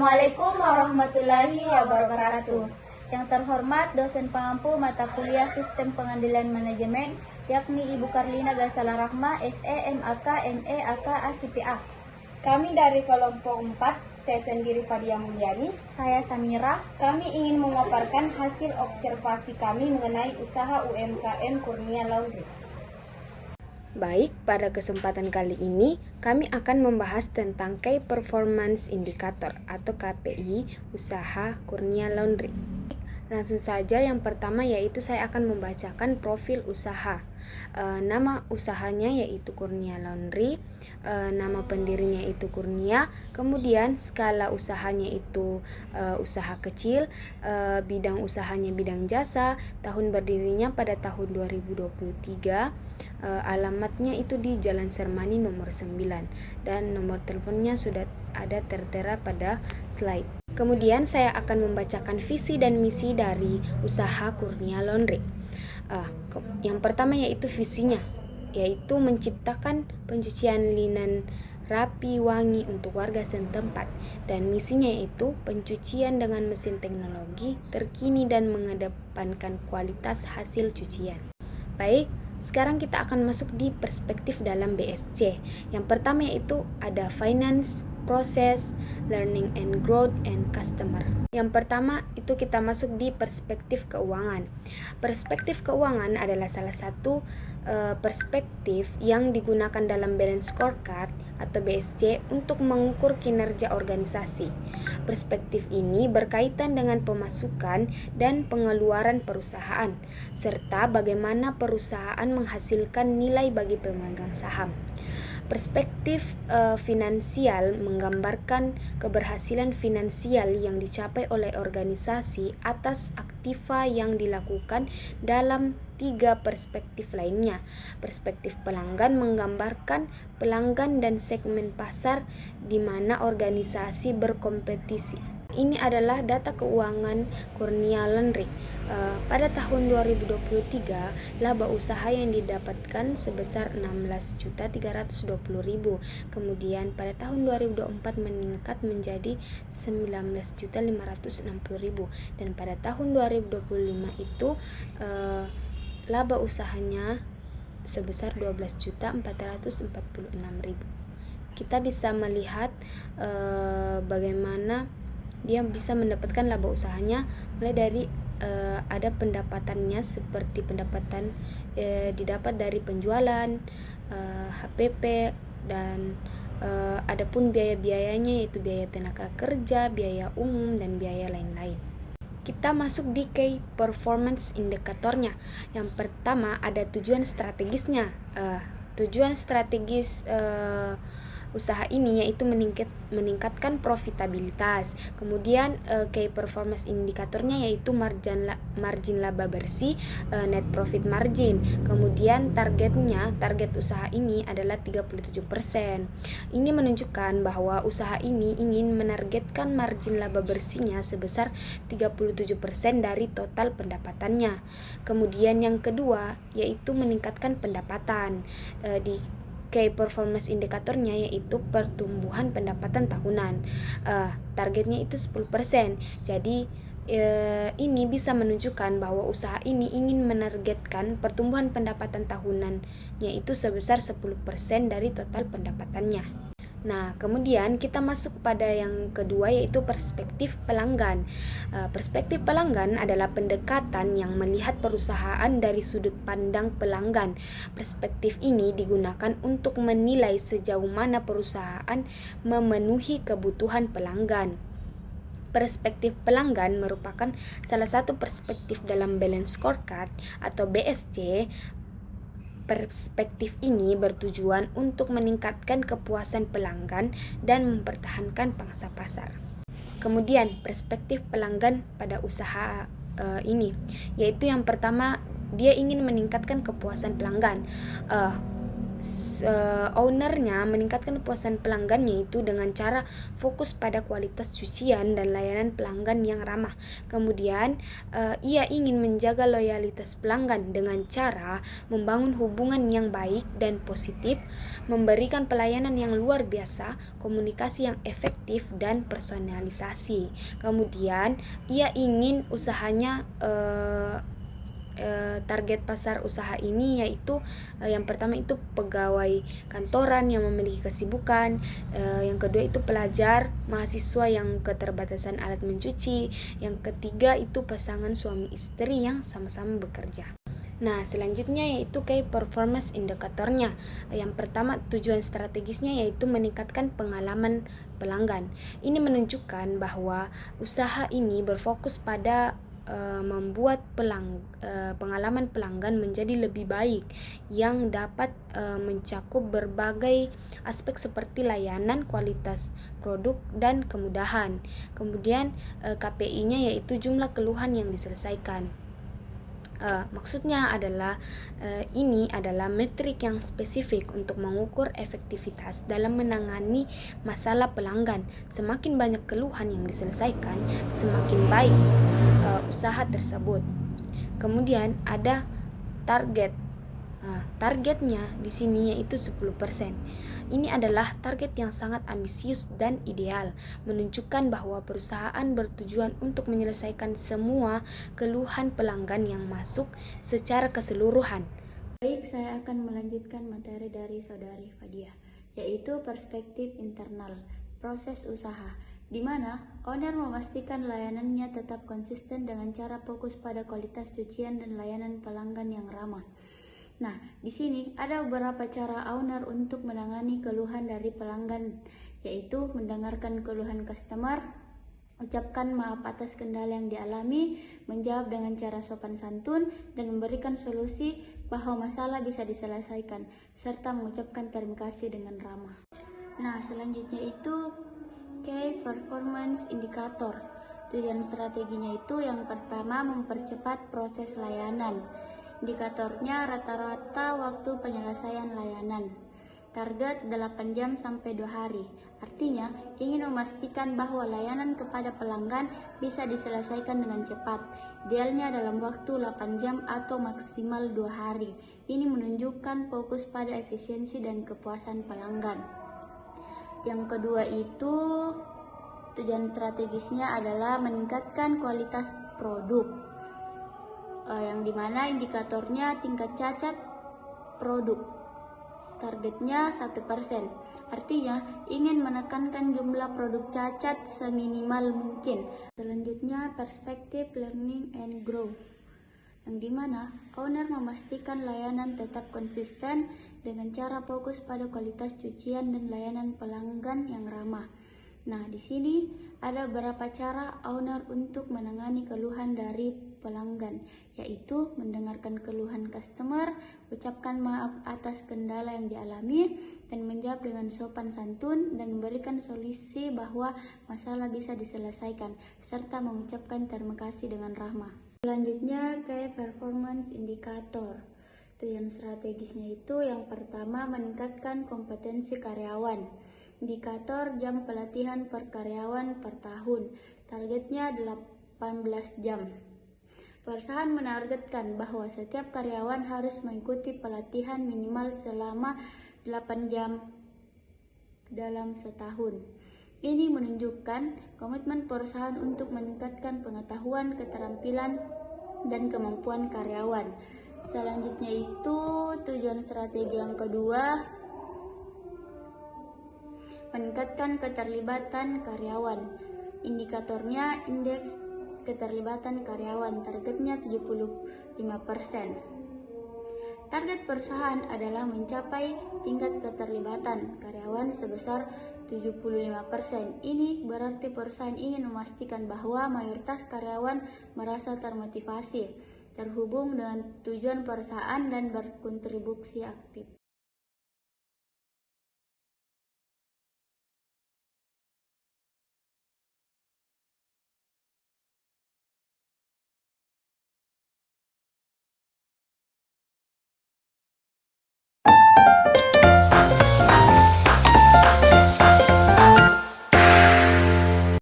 Assalamualaikum warahmatullahi wabarakatuh. Yang terhormat dosen pengampu mata kuliah Sistem Pengadilan Manajemen, yakni Ibu Karlina Gasala Rahma, SE, MAK, ME, AK, ACPA. Kami dari kelompok 4, saya sendiri Fadia Mulyani. Saya Samira. Kami ingin memaparkan hasil observasi kami mengenai usaha UMKM Kurnia Laundry. Baik, pada kesempatan kali ini kami akan membahas tentang Key Performance Indicator atau KPI usaha Kurnia Laundry. Langsung saja, yang pertama yaitu saya akan membacakan profil usaha. Nama usahanya yaitu Kurnia Laundry, nama pendirinya itu Kurnia, kemudian skala usahanya itu usaha kecil, bidang usahanya bidang jasa, tahun berdirinya pada tahun 2023, alamatnya itu di Jalan Sermani nomor 9, dan nomor teleponnya sudah ada tertera pada slide. Kemudian saya akan membacakan visi dan misi dari usaha Kurnia Laundry. Yang pertama yaitu visinya, yaitu menciptakan pencucian linen rapi wangi untuk warga setempat, dan misinya yaitu pencucian dengan mesin teknologi terkini dan mengedepankan kualitas hasil cucian. Baik, sekarang kita akan masuk di perspektif dalam BSC. Yang pertama yaitu ada finance, proses, learning and growth, and customer. Yang pertama itu kita masuk di perspektif keuangan. Perspektif keuangan adalah salah satu perspektif yang digunakan dalam balance scorecard atau BSC untuk mengukur kinerja organisasi. Perspektif ini berkaitan dengan pemasukan dan pengeluaran perusahaan, serta bagaimana perusahaan menghasilkan nilai bagi pemegang saham. Perspektif finansial menggambarkan keberhasilan finansial yang dicapai oleh organisasi atas aktiva yang dilakukan dalam 3 perspektif lainnya. Perspektif pelanggan menggambarkan pelanggan dan segmen pasar di mana organisasi berkompetisi. Ini adalah data keuangan Kurnia Laundry. Pada tahun 2023, laba usaha yang didapatkan sebesar 16.320.000. Kemudian pada tahun 2024 meningkat menjadi 19.560.000, dan pada tahun 2025 itu laba usahanya sebesar 12.446.000. Kita bisa melihat bagaimana dia bisa mendapatkan laba usahanya mulai dari ada pendapatannya seperti pendapatan didapat dari penjualan, HPP, dan adapun biaya-biayanya yaitu biaya tenaga kerja, biaya umum, dan biaya lain-lain. Kita masuk di Key Performance Indikatornya. Yang pertama ada tujuan strategisnya. Tujuan strategis usaha ini yaitu meningkatkan profitabilitas. Kemudian Key Performance Indikatornya yaitu margin laba bersih, net profit margin. Kemudian target usaha ini adalah 37%. Ini menunjukkan bahwa usaha ini ingin menargetkan margin laba bersihnya sebesar 37% dari total pendapatannya. Kemudian yang kedua yaitu meningkatkan pendapatan. Di Key Performance Indikatornya yaitu pertumbuhan pendapatan tahunan. Targetnya itu 10%. Jadi ini bisa menunjukkan bahwa usaha ini ingin menargetkan pertumbuhan pendapatan tahunannya itu sebesar 10% dari total pendapatannya. Nah, kemudian kita masuk pada yang kedua yaitu perspektif pelanggan. Perspektif pelanggan adalah pendekatan yang melihat perusahaan dari sudut pandang pelanggan. Perspektif ini digunakan untuk menilai sejauh mana perusahaan memenuhi kebutuhan pelanggan. Perspektif pelanggan merupakan salah satu perspektif dalam balance scorecard atau BSC. Perspektif ini bertujuan untuk meningkatkan kepuasan pelanggan dan mempertahankan pangsa pasar. Kemudian perspektif pelanggan pada usaha ini yaitu yang pertama dia ingin meningkatkan kepuasan pelanggan. ownernya meningkatkan kepuasan pelanggannya itu dengan cara fokus pada kualitas cucian dan layanan pelanggan yang ramah. Kemudian ia ingin menjaga loyalitas pelanggan dengan cara membangun hubungan yang baik dan positif, memberikan pelayanan yang luar biasa, komunikasi yang efektif dan personalisasi. Kemudian ia ingin usahanya target pasar usaha ini yaitu yang pertama itu pegawai kantoran yang memiliki kesibukan, yang kedua itu pelajar, mahasiswa yang keterbatasan alat mencuci, yang ketiga itu pasangan suami istri yang sama-sama bekerja. Nah, selanjutnya yaitu key performance indikatornya. Yang pertama, tujuan strategisnya yaitu meningkatkan pengalaman pelanggan. Ini menunjukkan bahwa usaha ini berfokus pada membuat pengalaman pelanggan menjadi lebih baik yang dapat mencakup berbagai aspek seperti layanan, kualitas produk, dan kemudahan. Kemudian KPI-nya yaitu jumlah keluhan yang diselesaikan. Maksudnya adalah ini adalah metrik yang spesifik untuk mengukur efektivitas dalam menangani masalah pelanggan. Semakin banyak keluhan yang diselesaikan, semakin baik usaha tersebut. Kemudian ada target. Targetnya di sini yaitu 10%. Ini adalah target yang sangat ambisius dan ideal, menunjukkan bahwa perusahaan bertujuan untuk menyelesaikan semua keluhan pelanggan yang masuk secara keseluruhan. Baik, saya akan melanjutkan materi dari Saudari Fadia, yaitu perspektif internal, proses usaha, di mana owner memastikan layanannya tetap konsisten dengan cara fokus pada kualitas cucian dan layanan pelanggan yang ramah. Nah, di sini ada beberapa cara owner untuk menangani keluhan dari pelanggan, yaitu mendengarkan keluhan customer, ucapkan maaf atas kendala yang dialami, menjawab dengan cara sopan santun, dan memberikan solusi bahwa masalah bisa diselesaikan, serta mengucapkan terima kasih dengan ramah. Nah, selanjutnya itu Key Performance Indicator. Tujuan strateginya itu yang pertama mempercepat proses layanan. Indikatornya rata-rata waktu penyelesaian layanan. Target 8 jam sampai 2 hari. Artinya, ingin memastikan bahwa layanan kepada pelanggan bisa diselesaikan dengan cepat. Idealnya dalam waktu 8 jam atau maksimal 2 hari. Ini menunjukkan fokus pada efisiensi dan kepuasan pelanggan. Yang kedua itu, tujuan strategisnya adalah meningkatkan kualitas produk. Yang dimana indikatornya tingkat cacat produk, targetnya 1%, artinya ingin menekankan jumlah produk cacat seminimal mungkin. Selanjutnya perspektif learning and grow, yang dimana owner memastikan layanan tetap konsisten dengan cara fokus pada kualitas cucian dan layanan pelanggan yang ramah. Nah, di sini ada beberapa cara owner untuk menangani keluhan dari pelanggan, yaitu mendengarkan keluhan customer, ucapkan maaf atas kendala yang dialami, dan menjawab dengan sopan santun dan memberikan solusi bahwa masalah bisa diselesaikan, serta mengucapkan terima kasih dengan ramah. Selanjutnya, Key Performance Indicator. Tujuan strategisnya itu yang pertama meningkatkan kompetensi karyawan. Indikator jam pelatihan per karyawan per tahun, targetnya 18 jam. Perusahaan menargetkan bahwa setiap karyawan harus mengikuti pelatihan minimal selama 8 jam dalam setahun. Ini menunjukkan komitmen perusahaan untuk meningkatkan pengetahuan, keterampilan, dan kemampuan karyawan. Selanjutnya itu tujuan strategi yang kedua, meningkatkan keterlibatan karyawan. Indikatornya indeks keterlibatan karyawan, targetnya 75%. Target perusahaan adalah mencapai tingkat keterlibatan karyawan sebesar 75%. Ini berarti perusahaan ingin memastikan bahwa mayoritas karyawan merasa termotivasi, terhubung dengan tujuan perusahaan dan berkontribusi aktif.